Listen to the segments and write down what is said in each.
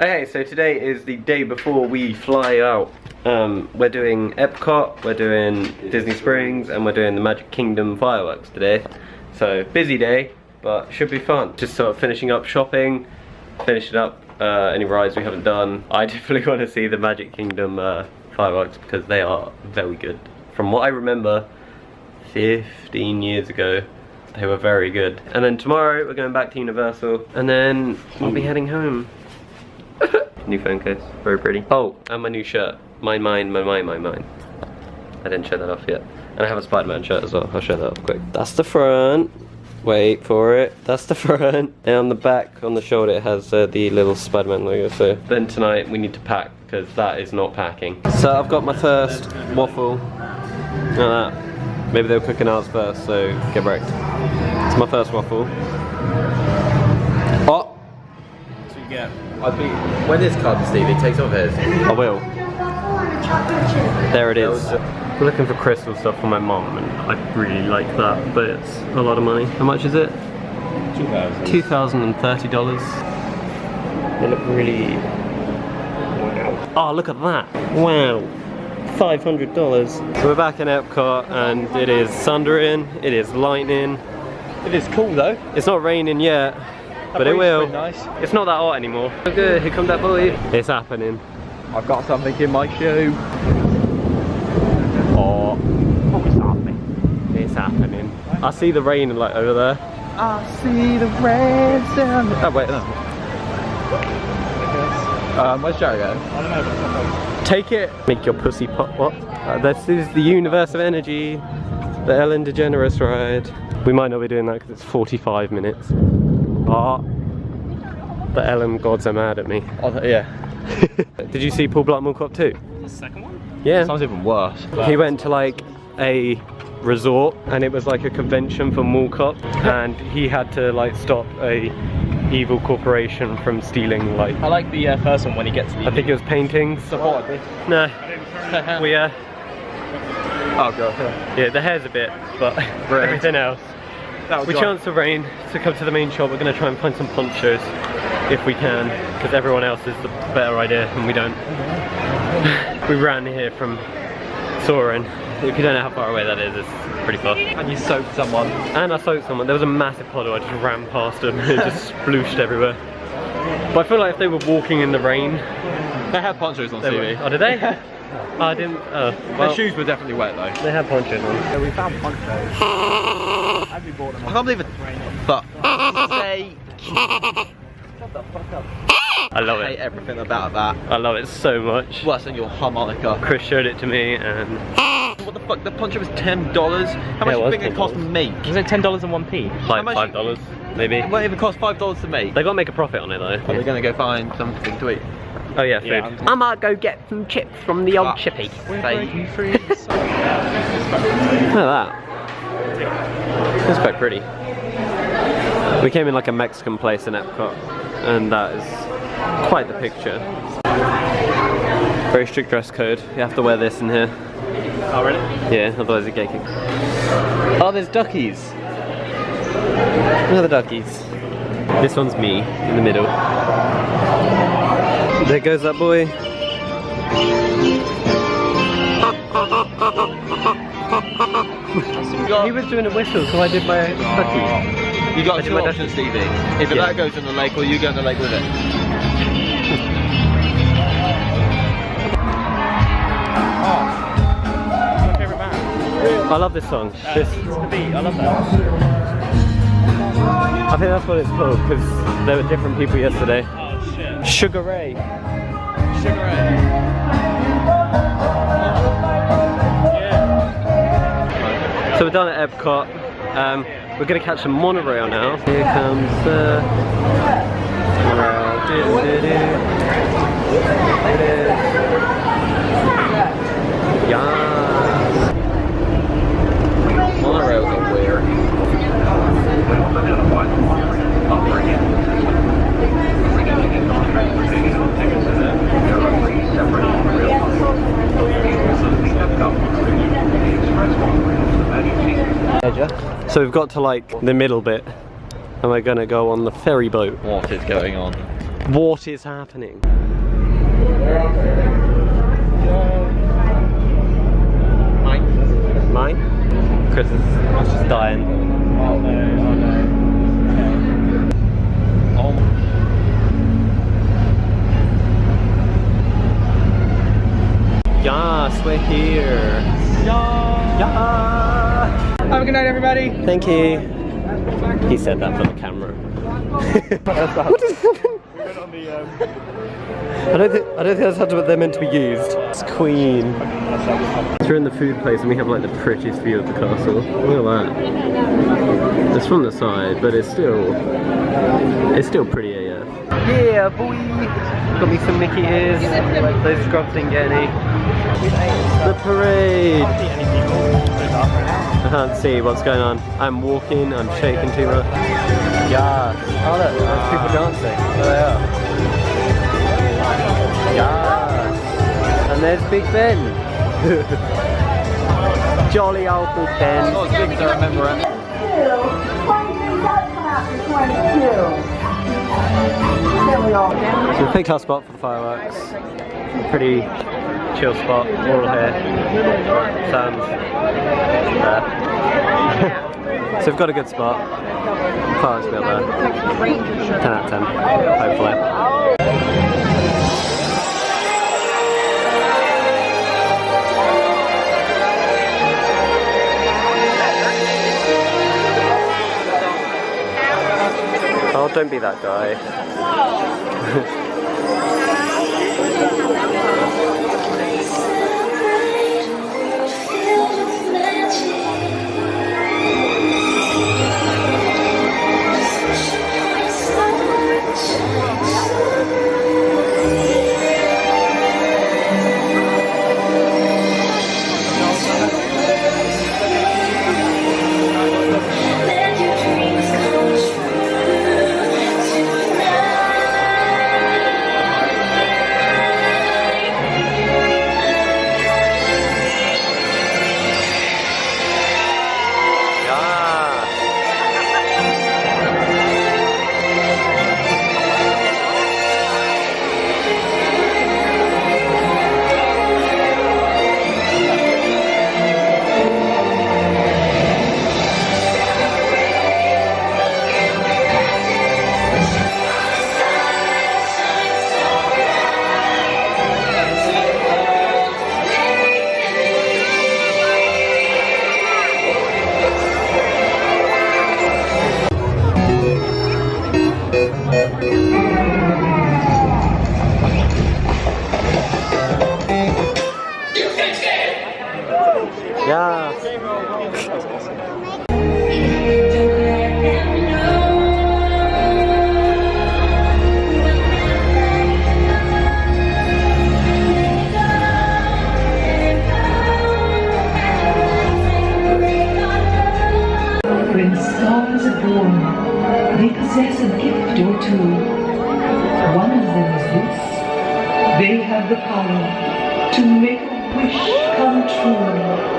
Okay, so today is the day before we fly out. We're doing Epcot, we're doing Disney Springs, and we're doing the Magic Kingdom fireworks today. So, busy day, but should be fun. Just sort of finishing up shopping, finishing up any rides we haven't done. I definitely want to see the Magic Kingdom fireworks because they are very good. From what I remember, 15 years ago, they were very good. And then tomorrow we're going back to Universal, and then we'll be heading home. New phone case, very pretty. Oh, and my new shirt. Mine. I didn't show that off yet. And I have a Spider-Man shirt as well. I'll show that off quick. That's the front. Wait for it. That's the front. And on the back, on the shoulder, it has the little Spider-Man logo. So then tonight we need to pack because that is not packing. So I've got my first waffle. Like that. Maybe they were cooking ours first, so get wrecked. It's my first waffle. Oh! That's what you get. I think when this comes, Steve, he takes off his. I will. There it is. We're looking for crystal stuff for my mom, and I really like that, but it's a lot of money. How much is it? $2,030. They look really... Wow. Oh, look at that. Wow. $500. So we're back in Epcot, and it is thundering, it is lightning. It is cool though. It's not raining yet, but it will. Nice. It's not that hot anymore. Oh good, here comes that boy. It's happening. I've got something in my shoe. Oh, it's happening. It's happening. I see the rain like over there. I see the rain down. Oh wait, no. Where's Jarrett going? I don't know. Take it. Make your pussy pop. What? This is the Universe of Energy, the Ellen DeGeneres ride. We might not be doing that because it's 45 minutes. Ah, the Ellen gods are mad at me. Oh, yeah. Did you see Paul Blart Mall Cop 2? The second one? Yeah. Sounds even worse. He went to like a resort, and it was like a convention for Mall Cop, and he had to like stop a evil corporation from stealing like... I like the first one when he gets the... I think it was paintings. Support this. No. We Oh god. yeah, the hair's a bit, but everything else. We chance the rain to come to the main shop. We're going to try and find some ponchos if we can, because everyone else is the better idea and we don't. We ran here from Soarin'. If you don't know how far away that is, it's pretty far. And you soaked someone. And I soaked someone. There was a massive puddle. I just ran past them. It just splooshed everywhere. But I feel like if they were walking in the rain... They had ponchos on TV. Oh, did they? Oh, I didn't... Oh, well, their shoes were definitely wet though. They had ponchos on. Yeah, we found ponchos. And we bought them. I can't believe it. But say... Shut the fuck up. I love I it. hate everything about that. I love it so much. Worse than your harmonica. Chris showed it to me, and... What the fuck? The poncho was $10? How much do you think it cost to make? Was it $10 and 1p? Like much- $5, maybe. It won't even cost $5 to make. They gotta make a profit on it though. Are they gonna go find something to eat? Oh yeah, food. Yeah, I might go get some chips from the old chippy. Say, Look at that. That's quite pretty. We came in like a Mexican place in Epcot, and that is quite the picture. Very strict dress code. You have to wear this in here. Oh really? Yeah, otherwise you get kicked. Oh, there's duckies. Another duckies. This one's me in the middle. There goes that boy. He was doing a whistle, so I did my ducky. You got two options, Stevie. Either that goes in the lake or you go in the lake with it. My favourite band. I love this song. This is the beat, I love that. I think that's what it's called, because there were different people yesterday. Oh shit. Sugar Ray. Sugar Ray. Yeah. So we're done at Epcot. We're going to catch a monorail now. Here comes the monorail. Yeah. Monorails are weird. So we've got to like the middle bit, and we're gonna go on the ferry boat. What is going on? What is happening? Mine? Chris is just dying. Oh no, oh no. Oh my. Yes, we're here. Yeah. Have a good night, everybody. Thank you. He said that for the camera. What is happening? I don't think that's how they're meant to be used. It's Queen. We're in the food place and we have like the prettiest view of the castle. Look at that. It's from the side, but it's still pretty AF. Yeah, boy. Got me some Mickey ears. Those scrubs didn't get any. The parade. I can't see what's going on. I'm walking. I'm shaking too much. Yeah. Oh look, there's people dancing. There they are. Yeah. And there's Big Ben. Jolly old Big Ben. Oh, it's good because I remember it. 22. So we picked our spot for the fireworks. Pretty chill spot. We're all here. Sam's there. So we've got a good spot. Fireworks will be up there. 10 out of 10. Hopefully. Oh, don't be that guy. Yeah. When stars are born, they possess a gift or two. One of them is this. They have the power to make a wish come true.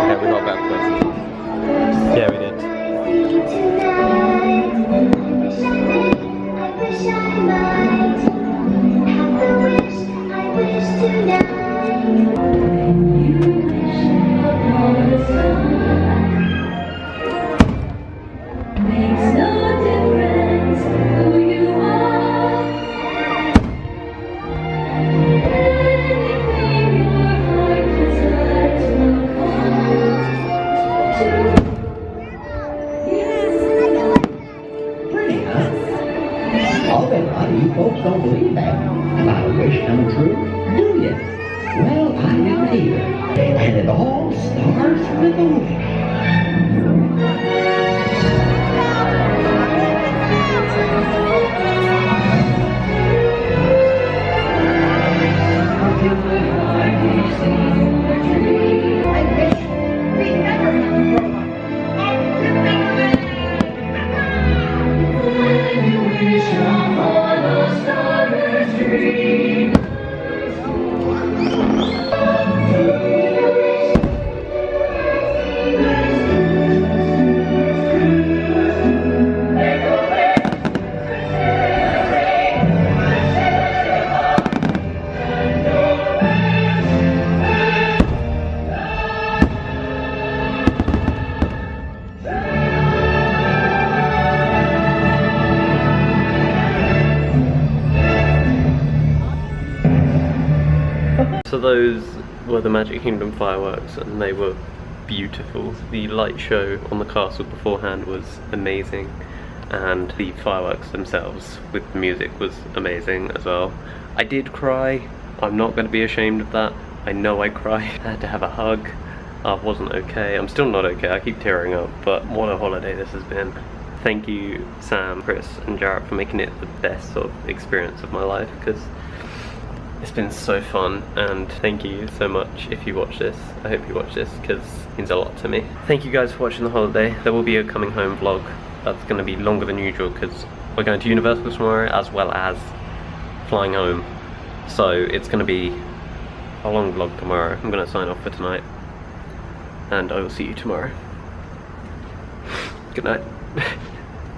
Yeah, we got back first. Yeah, we did. Makes no difference who you are. Anything your heart desires will come true. Pretty, huh? I'll bet a lot of you folks don't believe that about a wish come true, do you? Well, I didn't either. And it all starts with a wish. So those were the Magic Kingdom fireworks, and they were beautiful. The light show on the castle beforehand was amazing, and the fireworks themselves with the music was amazing as well. I did cry. I'm not going to be ashamed of that. I know I cried. I had to have a hug. I wasn't okay. I'm still not okay. I keep tearing up, but what a holiday this has been. Thank you, Sam, Chris, and Jarrett, for making it the best sort of experience of my life, because it's been so fun. And thank you so much if you watch this. I hope you watch this, because it means a lot to me. Thank you guys for watching the holiday. There will be a coming home vlog that's going to be longer than usual, because we're going to Universal tomorrow as well as flying home. So it's going to be a long vlog tomorrow. I'm going to sign off for tonight, and I will see you tomorrow. Good night.